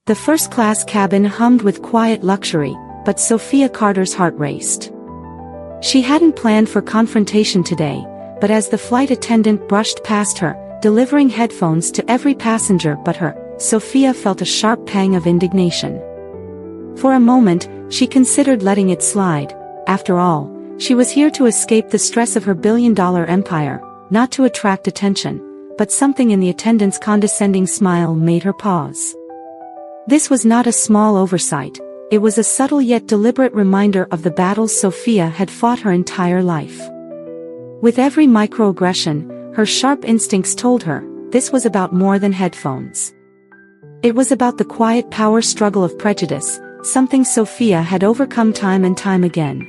The first-class cabin hummed with quiet luxury, but Sophia Carter's heart raced. She hadn't planned for confrontation today, but as the flight attendant brushed past her, delivering headphones to every passenger but her, Sophia felt a sharp pang of indignation. For a moment, she considered letting it slide. After all, she was here to escape the stress of her billion-dollar empire, not to attract attention, but something in the attendant's condescending smile made her pause. This was not a small oversight, it was a subtle yet deliberate reminder of the battles Sophia had fought her entire life. With every microaggression, her sharp instincts told her, this was about more than headphones. It was about the quiet power struggle of prejudice, something Sophia had overcome time and time again.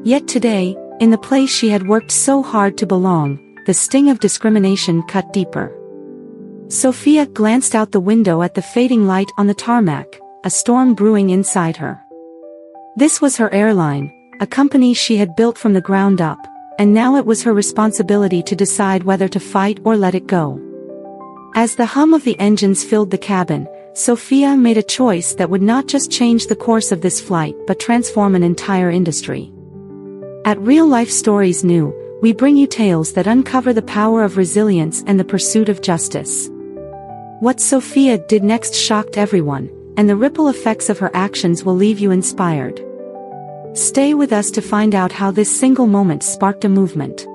Yet today, in the place she had worked so hard to belong, the sting of discrimination cut deeper. Sophia glanced out the window at the fading light on the tarmac, a storm brewing inside her. This was her airline, a company she had built from the ground up, and now it was her responsibility to decide whether to fight or let it go. As the hum of the engines filled the cabin, Sophia made a choice that would not just change the course of this flight but transform an entire industry. At Real Life Stories New, we bring you tales that uncover the power of resilience and the pursuit of justice. What Sophia did next shocked everyone, and the ripple effects of her actions will leave you inspired. Stay with us to find out how this single moment sparked a movement.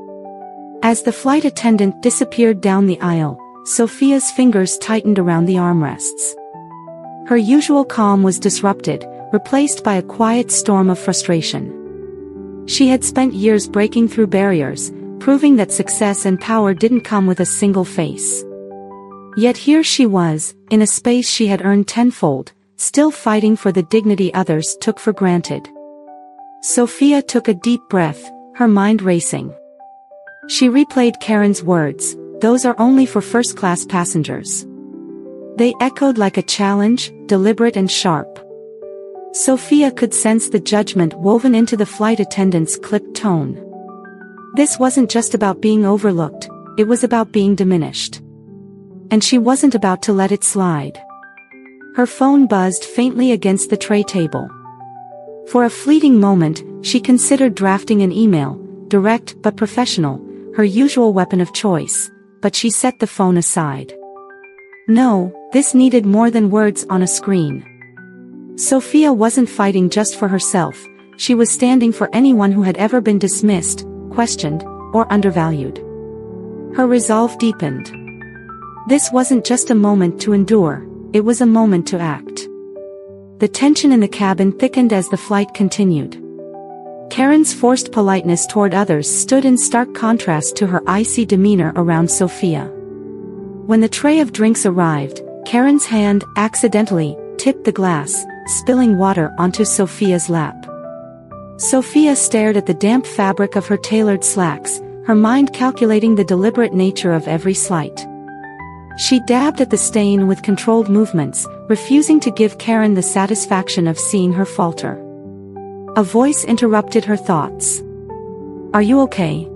As the flight attendant disappeared down the aisle, Sophia's fingers tightened around the armrests. Her usual calm was disrupted, replaced by a quiet storm of frustration. She had spent years breaking through barriers, proving that success and power didn't come with a single face. Yet here she was, in a space she had earned tenfold, still fighting for the dignity others took for granted. Sophia took a deep breath, her mind racing. She replayed Karen's words, "Those are only for first-class passengers." They echoed like a challenge, deliberate and sharp. Sophia could sense the judgment woven into the flight attendant's clipped tone. This wasn't just about being overlooked, it was about being diminished. And she wasn't about to let it slide. Her phone buzzed faintly against the tray table. For a fleeting moment, she considered drafting an email, direct but professional, her usual weapon of choice, but she set the phone aside. No, this needed more than words on a screen. Sophia wasn't fighting just for herself, she was standing for anyone who had ever been dismissed, questioned, or undervalued. Her resolve deepened. This wasn't just a moment to endure, it was a moment to act. The tension in the cabin thickened as the flight continued. Karen's forced politeness toward others stood in stark contrast to her icy demeanor around Sophia. When the tray of drinks arrived, Karen's hand accidentally tipped the glass, spilling water onto Sophia's lap. Sophia stared at the damp fabric of her tailored slacks, her mind calculating the deliberate nature of every slight. She dabbed at the stain with controlled movements, refusing to give Karen the satisfaction of seeing her falter. A voice interrupted her thoughts. "Are you okay?"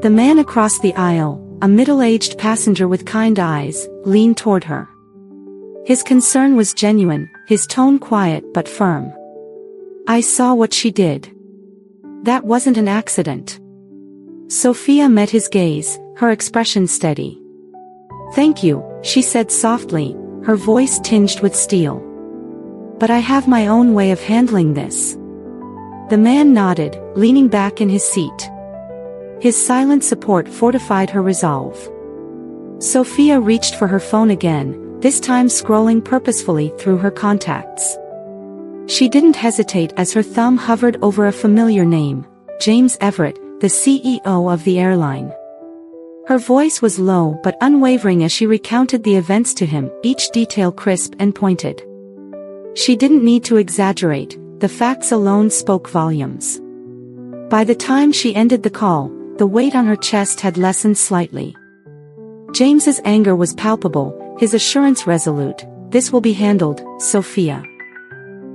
The man across the aisle, a middle-aged passenger with kind eyes, leaned toward her. His concern was genuine, his tone quiet but firm. "I saw what she did. That wasn't an accident." Sophia met his gaze, her expression steady. "Thank you," she said softly, her voice tinged with steel. "But I have my own way of handling this." The man nodded, leaning back in his seat. His silent support fortified her resolve. Sophia reached for her phone again, this time scrolling purposefully through her contacts. She didn't hesitate as her thumb hovered over a familiar name, James Everett, the CEO of the airline. Her voice was low but unwavering as she recounted the events to him, each detail crisp and pointed. She didn't need to exaggerate, the facts alone spoke volumes. By the time she ended the call, the weight on her chest had lessened slightly. James's anger was palpable, his assurance resolute. "This will be handled, Sophia.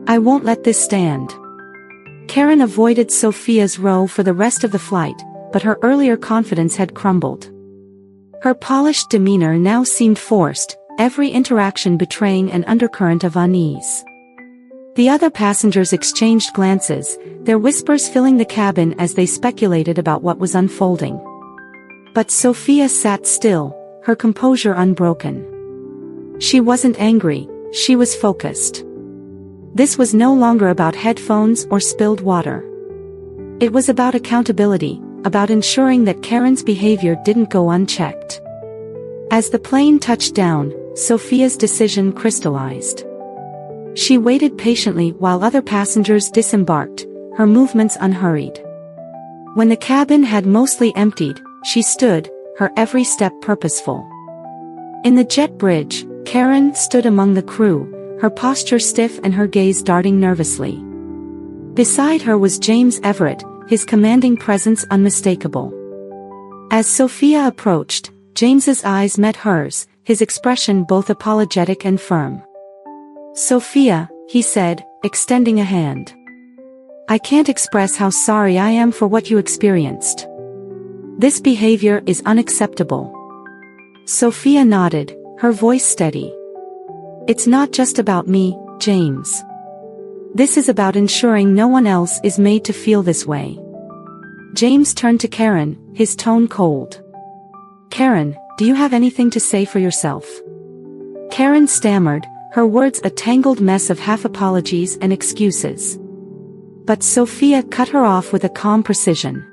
I won't let this stand." Karen avoided Sophia's row for the rest of the flight, but her earlier confidence had crumbled. Her polished demeanor now seemed forced, every interaction betraying an undercurrent of unease. The other passengers exchanged glances, their whispers filling the cabin as they speculated about what was unfolding. But Sophia sat still, her composure unbroken. She wasn't angry, she was focused. This was no longer about headphones or spilled water. It was about accountability, about ensuring that Karen's behavior didn't go unchecked. As the plane touched down, Sophia's decision crystallized. She waited patiently while other passengers disembarked, her movements unhurried. When the cabin had mostly emptied, she stood, her every step purposeful. In the jet bridge, Karen stood among the crew, her posture stiff and her gaze darting nervously. Beside her was James Everett, his commanding presence unmistakable. As Sophia approached, James's eyes met hers, his expression both apologetic and firm. "Sophia," he said, extending a hand. "I can't express how sorry I am for what you experienced. This behavior is unacceptable." Sophia nodded, her voice steady. "It's not just about me, James. This is about ensuring no one else is made to feel this way." James turned to Karen, his tone cold. "Karen, do you have anything to say for yourself?" Karen stammered, her words a tangled mess of half-apologies and excuses. But Sophia cut her off with a calm precision.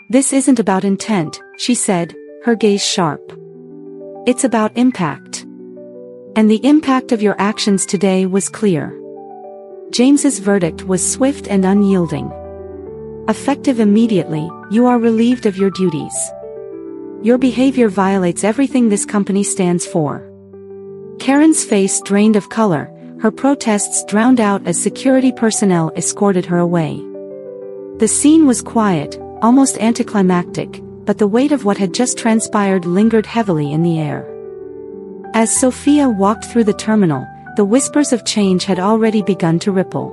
"This isn't about intent," she said, her gaze sharp. "It's about impact. And the impact of your actions today was clear." James's verdict was swift and unyielding. "Effective immediately, you are relieved of your duties. Your behavior violates everything this company stands for." Karen's face drained of color, her protests drowned out as security personnel escorted her away. The scene was quiet, almost anticlimactic, but the weight of what had just transpired lingered heavily in the air. As Sophia walked through the terminal, the whispers of change had already begun to ripple.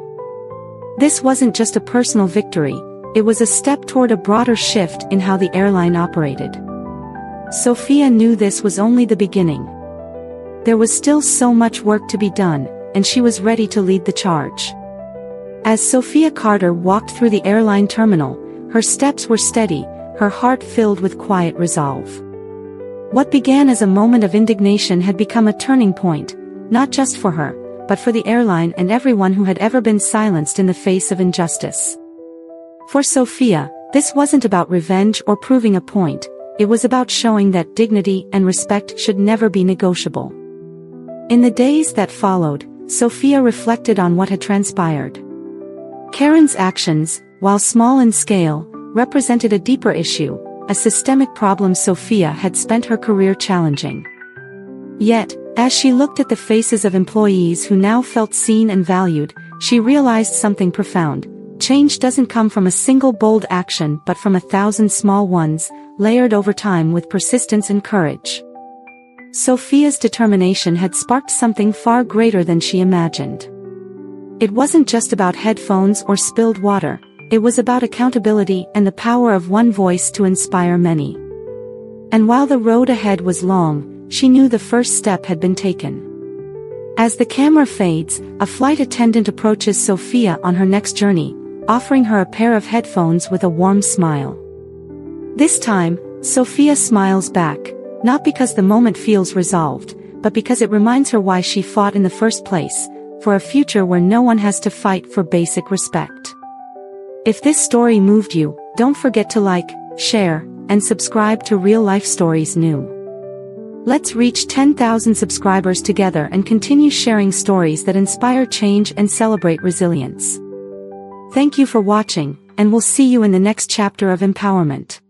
This wasn't just a personal victory, it was a step toward a broader shift in how the airline operated. Sophia knew this was only the beginning. There was still so much work to be done, and she was ready to lead the charge. As Sophia Carter walked through the airline terminal, her steps were steady, her heart filled with quiet resolve. What began as a moment of indignation had become a turning point, not just for her, but for the airline and everyone who had ever been silenced in the face of injustice. For Sophia, this wasn't about revenge or proving a point, it was about showing that dignity and respect should never be negotiable. In the days that followed, Sophia reflected on what had transpired. Karen's actions, while small in scale, represented a deeper issue, a systemic problem Sophia had spent her career challenging. Yet, as she looked at the faces of employees who now felt seen and valued, she realized something profound. Change doesn't come from a single bold action but from 1,000 small ones, layered over time with persistence and courage. Sophia's determination had sparked something far greater than she imagined. It wasn't just about headphones or spilled water, it was about accountability and the power of one voice to inspire many. And while the road ahead was long, she knew the first step had been taken. As the camera fades, a flight attendant approaches Sophia on her next journey, offering her a pair of headphones with a warm smile. This time, Sophia smiles back, not because the moment feels resolved, but because it reminds her why she fought in the first place, for a future where no one has to fight for basic respect. If this story moved you, don't forget to like, share, and subscribe to Real Life Stories New. Let's reach 10,000 subscribers together and continue sharing stories that inspire change and celebrate resilience. Thank you for watching, and we'll see you in the next chapter of empowerment.